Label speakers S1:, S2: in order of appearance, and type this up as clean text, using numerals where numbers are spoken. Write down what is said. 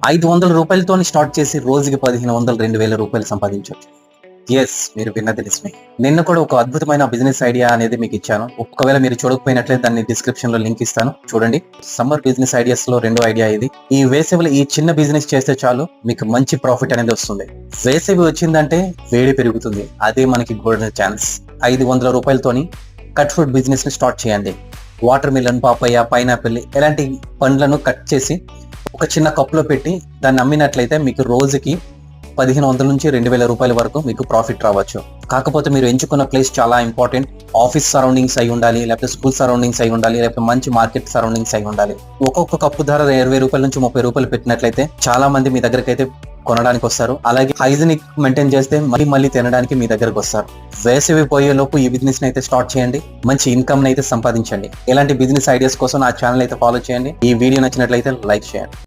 S1: 500 రూపాయలతో స్టార్ట్ చేసి రోజుకి 1500 2000 రూపాయలు సంపాదించవచ్చు. ఎస్, మీరు విన్నది నిజమే. నిన్న కూడా ఒక అద్భుతమైన బిజినెస్ ఐడియా అనేది మీకు ఇచ్చాను. ఒకవేళ మీరు చూడకపోయినట్లయితే దాన్ని డిస్క్రిప్షన్ లో లింక్ ఇస్తాను, చూడండి. సమ్మర్ బిజినెస్ ఐడియాస్ లో రెండో ఐడియా ఇది. ఈ వేసవిలో ఈ చిన్న బిజినెస్ చేస్తే చాలు మీకు మంచి ప్రాఫిట్ అనేది వస్తుంది. వేసవి వచ్చిందంటే వేడి పెరుగుతుంది, అదే మనకి గోల్డెన్ ఛాన్స్. 500 రూపాయలతోని కట్ ఫ్రూట్ బిజినెస్ ని స్టార్ట్ చేయండి. వాటర్ మిలన్, పాపయ్య, పైనాపిల్ ఇలాంటి పండ్లను కట్ చేసి ఒక చిన్న కప్లో పెట్టి దాన్ని అమ్మినట్లయితే మీకు రోజుకి 1500 నుంచి 2000 రూపాయల వరకు మీకు ప్రాఫిట్ రావచ్చు. కాకపోతే మీరు ఎంచుకున్న ప్లేస్ చాలా ఇంపార్టెంట్. ఆఫీస్ సరౌండింగ్స్ అయి ఉండాలి, లేకపోతే స్కూల్ సరౌండింగ్స్ అయి ఉండాలి, లేకపోతే మంచి మార్కెట్ సరౌండింగ్స్ అయి ఉండాలి. ఒక్కొక్క కప్పు ధర 20 రూపాయల నుంచి 30 రూపాయలు పెట్టినట్లయితే చాలా మంది మీ దగ్గరికి అయితే కొనడానికి వస్తారు. అలాగే హైజీనిక్ మెయింటైన్ చేస్తే మళ్ళీ తినడానికి మీ దగ్గరకు వస్తారు. వేసవి పోయేలోపు ఈ బిజినెస్ అయితే స్టార్ట్ చేయండి, మంచి ఇన్కమ్ అయితే సంపాదించండి. ఇలాంటి బిజినెస్ ఐడియాస్ కోసం నా ఛానల్ అయితే ఫాలో చేయండి. ఈ వీడియో నచ్చినట్లయితే లైక్ చేయండి.